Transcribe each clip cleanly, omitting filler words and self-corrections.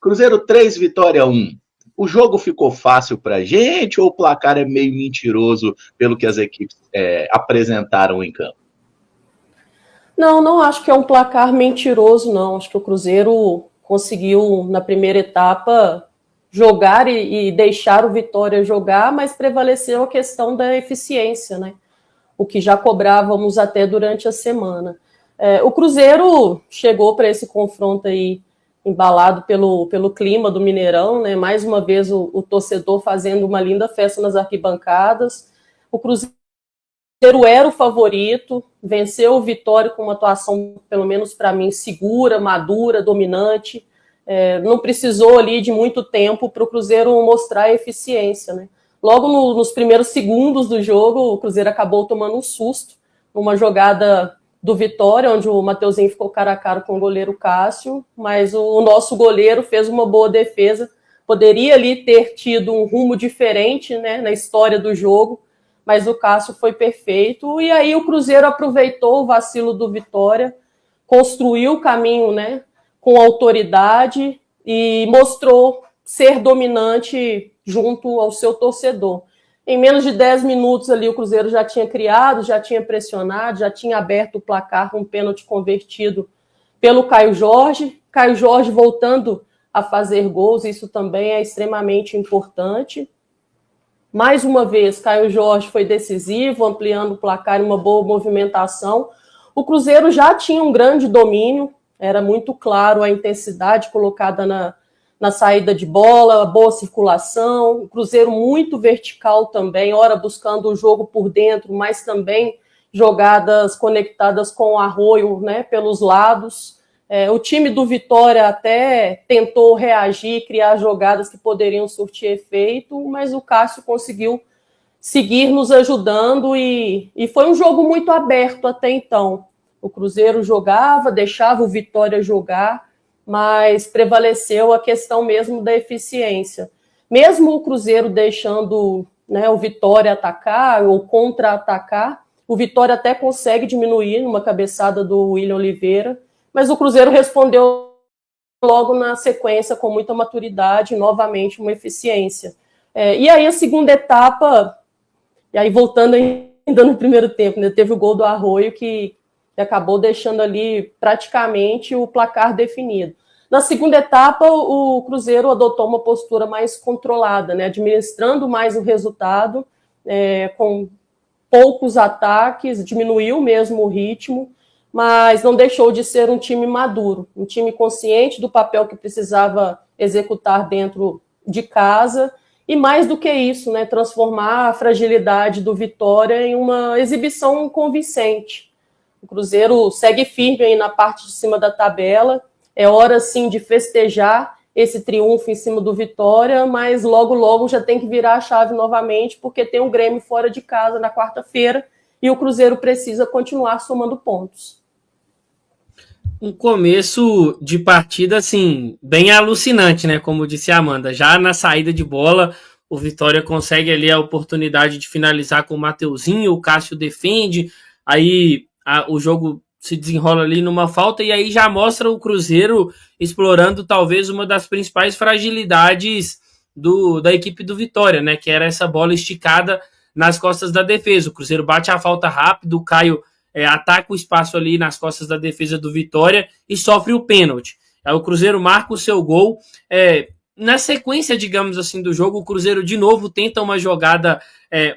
Cruzeiro 3, Vitória 1. O jogo ficou fácil pra gente ou o placar é meio mentiroso pelo que as equipes apresentaram em campo? Não, não acho que é um placar mentiroso, não. Acho que o Cruzeiro conseguiu, na primeira etapa, jogar e deixar o Vitória jogar, mas prevaleceu a questão da eficiência, né? O que já cobrávamos até durante a semana. O Cruzeiro chegou para esse confronto aí embalado pelo clima do Mineirão, né? Mais uma vez o torcedor fazendo uma linda festa nas arquibancadas. O Cruzeiro era o favorito, venceu o Vitória com uma atuação, pelo menos para mim, segura, madura, dominante. Não precisou ali de muito tempo para o Cruzeiro mostrar a eficiência, né? Logo nos primeiros segundos do jogo, o Cruzeiro acabou tomando um susto, numa jogada do Vitória, onde o Mateuzinho ficou cara a cara com o goleiro Cássio, mas o nosso goleiro fez uma boa defesa, poderia ali ter tido um rumo diferente, né, na história do jogo, mas o Cássio foi perfeito, e aí o Cruzeiro aproveitou o vacilo do Vitória, construiu o caminho, né, com autoridade e mostrou ser dominante junto ao seu torcedor. Em menos de 10 minutos ali o Cruzeiro já tinha criado, já tinha pressionado, já tinha aberto o placar com um pênalti convertido pelo Caio Jorge. Caio Jorge voltando a fazer gols, isso também é extremamente importante. Mais uma vez, Caio Jorge foi decisivo, ampliando o placar e uma boa movimentação. O Cruzeiro já tinha um grande domínio, era muito claro a intensidade colocada na saída de bola, boa circulação, o Cruzeiro muito vertical também, ora buscando o jogo por dentro, mas também jogadas conectadas com o Arroio, né, pelos lados. O time do Vitória até tentou reagir, criar jogadas que poderiam surtir efeito, mas o Cássio conseguiu seguir nos ajudando e foi um jogo muito aberto até então. O Cruzeiro jogava, deixava o Vitória jogar, mas prevaleceu a questão mesmo da eficiência. Mesmo o Cruzeiro deixando, né, o Vitória atacar ou contra-atacar, o Vitória até consegue diminuir numa cabeçada do William Oliveira, mas o Cruzeiro respondeu logo na sequência com muita maturidade, novamente uma eficiência. E aí a segunda etapa, e aí voltando ainda no primeiro tempo, né, teve o gol do Arroio que acabou deixando ali praticamente o placar definido. Na segunda etapa, o Cruzeiro adotou uma postura mais controlada, né, administrando mais o resultado, com poucos ataques, diminuiu mesmo o ritmo, mas não deixou de ser um time maduro, um time consciente do papel que precisava executar dentro de casa, e mais do que isso, né, transformar a fragilidade do Vitória em uma exibição convincente. O Cruzeiro segue firme aí na parte de cima da tabela, é hora sim de festejar esse triunfo em cima do Vitória, mas logo logo já tem que virar a chave novamente, porque tem um Grêmio fora de casa na quarta-feira e o Cruzeiro precisa continuar somando pontos. Um começo de partida, assim, bem alucinante, né? Como disse a Amanda. Já na saída de bola, o Vitória consegue ali a oportunidade de finalizar com o Mateuzinho, o Cássio defende, aí o jogo se desenrola ali numa falta, e aí já mostra o Cruzeiro explorando talvez uma das principais fragilidades da equipe do Vitória, né? Que era essa bola esticada nas costas da defesa. O Cruzeiro bate a falta rápido, o Caio ataca o espaço ali nas costas da defesa do Vitória e sofre o pênalti. Aí o Cruzeiro marca o seu gol. Na sequência, digamos assim, do jogo, o Cruzeiro de novo tenta uma jogada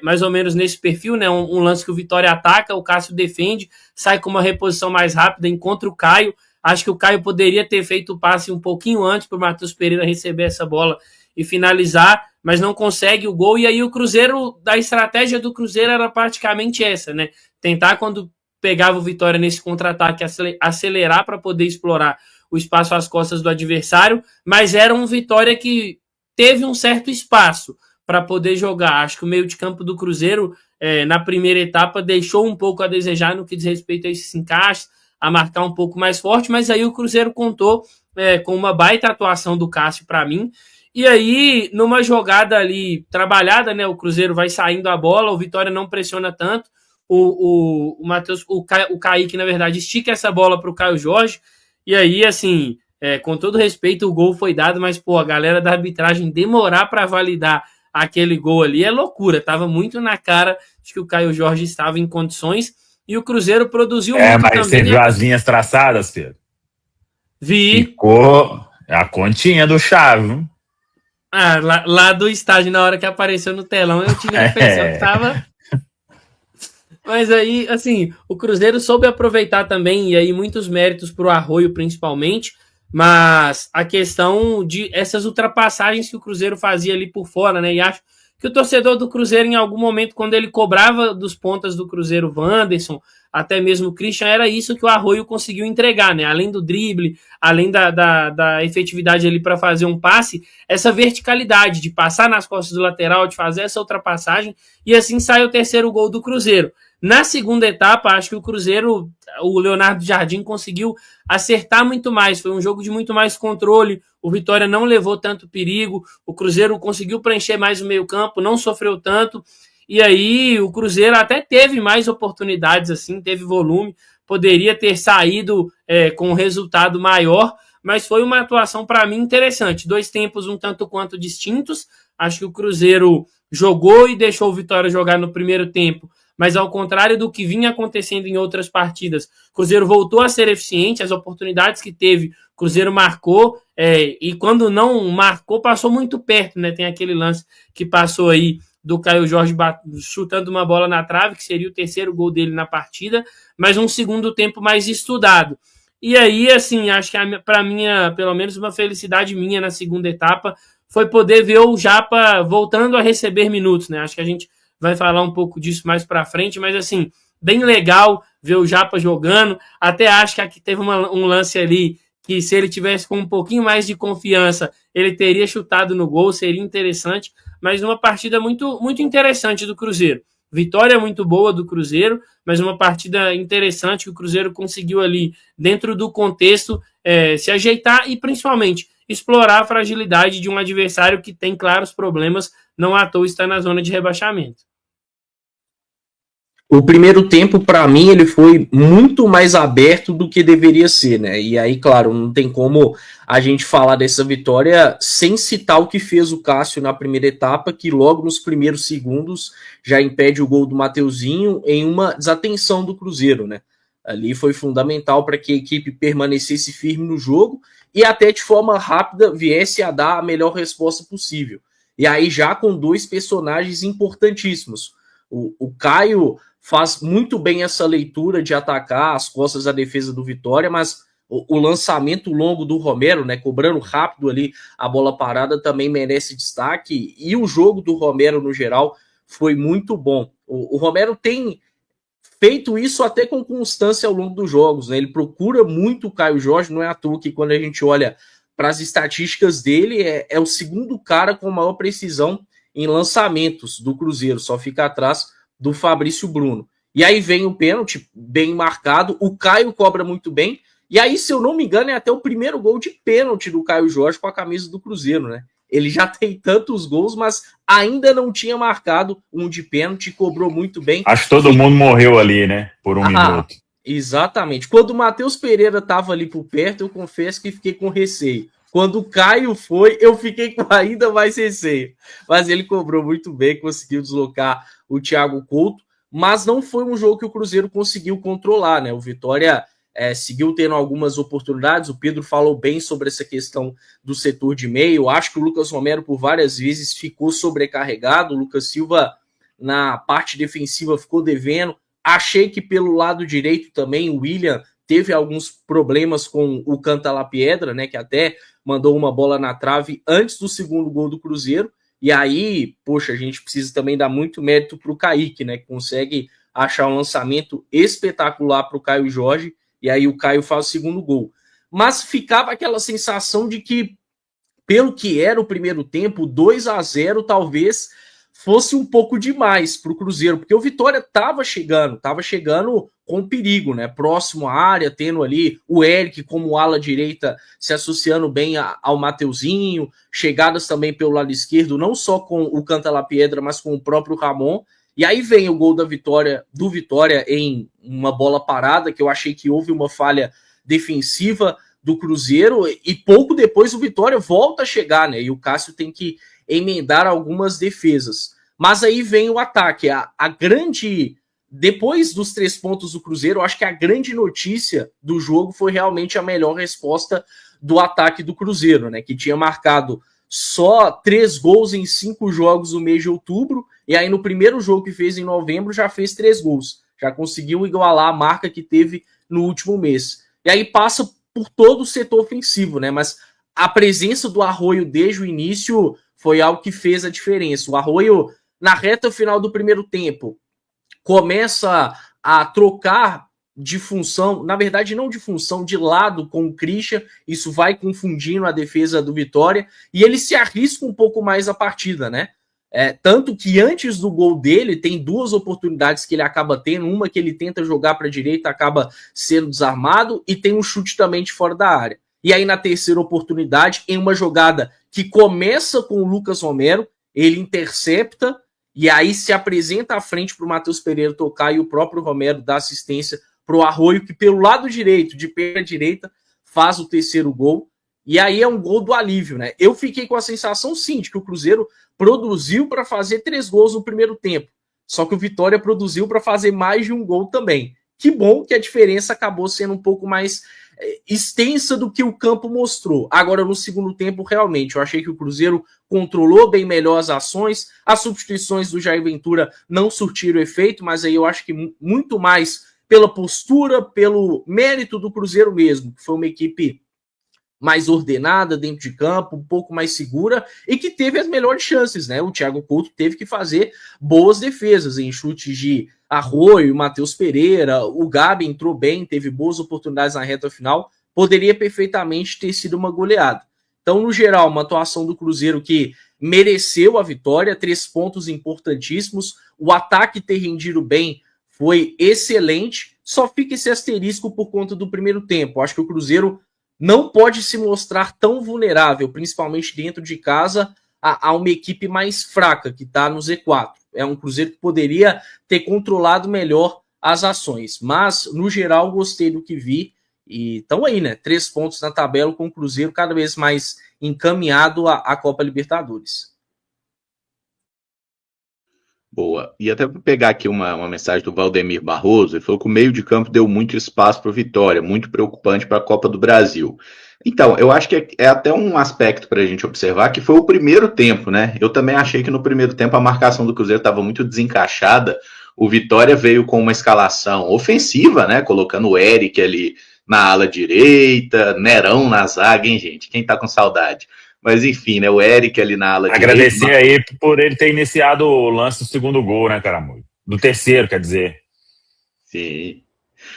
mais ou menos nesse perfil, né? Um lance que o Vitória ataca, o Cássio defende, sai com uma reposição mais rápida, encontra o Caio. Acho que o Caio poderia ter feito o passe um pouquinho antes para o Matheus Pereira receber essa bola e finalizar, mas não consegue o gol. E aí o Cruzeiro, da estratégia do Cruzeiro era praticamente essa, né? Tentar, quando pegava o Vitória nesse contra-ataque, acelerar para poder explorar o espaço às costas do adversário, mas era um Vitória que teve um certo espaço para poder jogar. Acho que o meio de campo do Cruzeiro, na primeira etapa, deixou um pouco a desejar no que diz respeito a esses encaixes, a marcar um pouco mais forte, mas aí o Cruzeiro contou com uma baita atuação do Cássio para mim, e aí, numa jogada ali trabalhada, né, o Cruzeiro vai saindo a bola, o Vitória não pressiona tanto, o Matheus, o Kaique, na verdade, estica essa bola para o Caio Jorge, e aí, assim, com todo respeito, o gol foi dado, mas, pô, a galera da arbitragem demorar para validar aquele gol ali é loucura. Tava muito na cara de que o Caio Jorge estava em condições e o Cruzeiro produziu muito mas também. Você viu as linhas traçadas, Pedro? Vi. Ficou a continha do chave. Lá do estádio, na hora que apareceu no telão, eu tive a impressão que tava... Mas aí, assim, o Cruzeiro soube aproveitar também, e aí muitos méritos pro Arroio, principalmente, mas a questão de essas ultrapassagens que o Cruzeiro fazia ali por fora, né? E acho que o torcedor do Cruzeiro, em algum momento, quando ele cobrava dos pontas do Cruzeiro, Wanderson, até mesmo o Christian, era isso que o Arroio conseguiu entregar, né? Além do drible, além da efetividade ali para fazer um passe, essa verticalidade de passar nas costas do lateral, de fazer essa ultrapassagem, e assim sai o terceiro gol do Cruzeiro. Na segunda etapa, acho que o Cruzeiro, o Leonardo Jardim conseguiu acertar muito mais, foi um jogo de muito mais controle, o Vitória não levou tanto perigo, o Cruzeiro conseguiu preencher mais o meio campo, não sofreu tanto, e aí o Cruzeiro até teve mais oportunidades, assim, teve volume, poderia ter saído com um resultado maior, mas foi uma atuação para mim interessante, 2 tempos um tanto quanto distintos, acho que o Cruzeiro jogou e deixou o Vitória jogar no primeiro tempo, mas ao contrário do que vinha acontecendo em outras partidas, o Cruzeiro voltou a ser eficiente, as oportunidades que teve, o Cruzeiro marcou, e quando não marcou, passou muito perto, né? Tem aquele lance que passou aí do Caio Jorge chutando uma bola na trave, que seria o terceiro gol dele na partida, mas um segundo tempo mais estudado. E aí, assim, acho que para mim, pelo menos uma felicidade minha na segunda etapa, foi poder ver o Japa voltando a receber minutos, né? Acho que a gente vai falar um pouco disso mais pra frente, mas assim, bem legal ver o Japa jogando, até acho que aqui teve um lance ali que se ele tivesse com um pouquinho mais de confiança, ele teria chutado no gol, seria interessante, mas uma partida muito, muito interessante do Cruzeiro. Vitória muito boa do Cruzeiro, mas uma partida interessante que o Cruzeiro conseguiu ali, dentro do contexto, se ajeitar e principalmente explorar a fragilidade de um adversário que tem claros problemas, não à toa está na zona de rebaixamento. O primeiro tempo, para mim, ele foi muito mais aberto do que deveria ser, né? E aí, claro, não tem como a gente falar dessa vitória sem citar o que fez o Cássio na primeira etapa, que logo nos primeiros segundos já impede o gol do Mateuzinho em uma desatenção do Cruzeiro, né? Ali foi fundamental para que a equipe permanecesse firme no jogo e até de forma rápida viesse a dar a melhor resposta possível. E aí já com 2 personagens importantíssimos. O Caio faz muito bem essa leitura de atacar as costas da defesa do Vitória, mas o lançamento longo do Romero, né, cobrando rápido ali a bola parada, também merece destaque, e o jogo do Romero no geral foi muito bom. O Romero tem feito isso até com constância ao longo dos jogos, né? Ele procura muito o Caio Jorge, não é à toa que quando a gente olha para as estatísticas dele, é o segundo cara com maior precisão em lançamentos do Cruzeiro, só fica atrás do Fabrício Bruno. E aí vem o pênalti, bem marcado, o Caio cobra muito bem, e aí, se eu não me engano, é até o primeiro gol de pênalti do Caio Jorge com a camisa do Cruzeiro, né? Ele já tem tantos gols, mas ainda não tinha marcado um de pênalti, cobrou muito bem. Acho que todo mundo morreu ali, né? Por um minuto. Exatamente. Quando o Matheus Pereira estava ali por perto, eu confesso que fiquei com receio. Quando o Caio foi, eu fiquei com ainda mais receio. Mas ele cobrou muito bem, conseguiu deslocar o Thiago Couto, mas não foi um jogo que o Cruzeiro conseguiu controlar, né? O Vitória seguiu tendo algumas oportunidades, o Pedro falou bem sobre essa questão do setor de meio, acho que o Lucas Romero por várias vezes ficou sobrecarregado, o Lucas Silva na parte defensiva ficou devendo, achei que pelo lado direito também o William teve alguns problemas com o Cantalapiedra, né, que até mandou uma bola na trave antes do segundo gol do Cruzeiro, e aí, poxa, a gente precisa também dar muito mérito para o Kaique, né, que consegue achar um lançamento espetacular para o Caio Jorge, e aí o Caio faz o segundo gol. Mas ficava aquela sensação de que, pelo que era o primeiro tempo, 2-0 talvez fosse um pouco demais para o Cruzeiro, porque o Vitória estava chegando com perigo, né? Próximo à área, tendo ali o Eric como ala direita se associando bem ao Mateuzinho, chegadas também pelo lado esquerdo, não só com o Cantalapiedra, mas com o próprio Ramon. E aí vem o gol do Vitória em uma bola parada, que eu achei que houve uma falha defensiva do Cruzeiro, e pouco depois o Vitória volta a chegar, né? E o Cássio tem que emendar algumas defesas. Mas aí vem o ataque. A grande... Depois dos 3 pontos do Cruzeiro, eu acho que a grande notícia do jogo foi realmente a melhor resposta do ataque do Cruzeiro, né? Que tinha marcado só 3 gols em 5 jogos no mês de outubro, e aí no primeiro jogo que fez em novembro já fez 3 gols. Já conseguiu igualar a marca que teve no último mês. E aí passa por todo o setor ofensivo, né? Mas a presença do Arroio desde o início foi algo que fez a diferença. O Arroio, na reta final do primeiro tempo, começa a trocar de função, na verdade não de função, de lado com o Christian, isso vai confundindo a defesa do Vitória, e ele se arrisca um pouco mais a partida, né? Tanto que antes do gol dele, tem 2 oportunidades que ele acaba tendo, uma que ele tenta jogar para a direita, acaba sendo desarmado, e tem um chute também de fora da área. E aí na terceira oportunidade, em uma jogada que começa com o Lucas Romero, ele intercepta, e aí se apresenta à frente para o Matheus Pereira tocar, e o próprio Romero dá assistência para o Arroio, que pelo lado direito, de perna direita, faz o terceiro gol. E aí é um gol do alívio, né? Eu fiquei com a sensação, sim, de que o Cruzeiro produziu para fazer 3 gols no primeiro tempo. Só que o Vitória produziu para fazer mais de um gol também. Que bom que a diferença acabou sendo um pouco mais extensa do que o campo mostrou. Agora, no segundo tempo, realmente, eu achei que o Cruzeiro controlou bem melhor as ações. As substituições do Jair Ventura não surtiram efeito, mas aí eu acho que muito mais pela postura, pelo mérito do Cruzeiro mesmo, que foi uma equipe mais ordenada dentro de campo, um pouco mais segura, e que teve as melhores chances, né? O Thiago Couto teve que fazer boas defesas em chutes de Arroio, Matheus Pereira, o Gabi entrou bem, teve boas oportunidades na reta final, poderia perfeitamente ter sido uma goleada. Então, no geral, uma atuação do Cruzeiro que mereceu a vitória, 3 pontos importantíssimos, o ataque ter rendido bem foi excelente, só fica esse asterisco por conta do primeiro tempo. Acho que o Cruzeiro não pode se mostrar tão vulnerável, principalmente dentro de casa, a uma equipe mais fraca, que está no Z4. É um Cruzeiro que poderia ter controlado melhor as ações. Mas, no geral, gostei do que vi. E estão aí, né? 3 pontos na tabela, com o Cruzeiro cada vez mais encaminhado à Copa Libertadores. Boa. E até para pegar aqui uma mensagem do Valdemir Barroso, ele falou que o meio de campo deu muito espaço para o Vitória, muito preocupante para a Copa do Brasil. Então, eu acho que é até um aspecto para a gente observar, que foi o primeiro tempo, né? Eu também achei que no primeiro tempo a marcação do Cruzeiro estava muito desencaixada. O Vitória veio com uma escalação ofensiva, né? Colocando o Eric ali na ala direita, Nerão na zaga, hein, gente? Quem tá com saudade? Mas enfim, né? O Eric ali na ala direita. Agradecer aí por ele ter iniciado o lance do segundo gol, né, Caramujo? Do terceiro, quer dizer. Sim.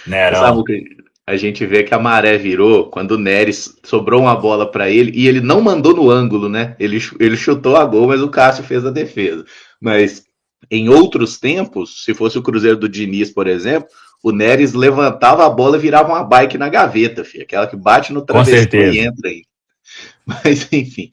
Nerão. Sabe, a gente vê que a maré virou quando o Neres sobrou uma bola para ele e ele não mandou no ângulo, né? Ele chutou a gol, mas o Cássio fez a defesa. Mas em outros tempos, se fosse o Cruzeiro do Diniz, por exemplo, o Neres levantava a bola e virava uma bike na gaveta, filho. Aquela que bate no travessão e entra aí. Mas, enfim,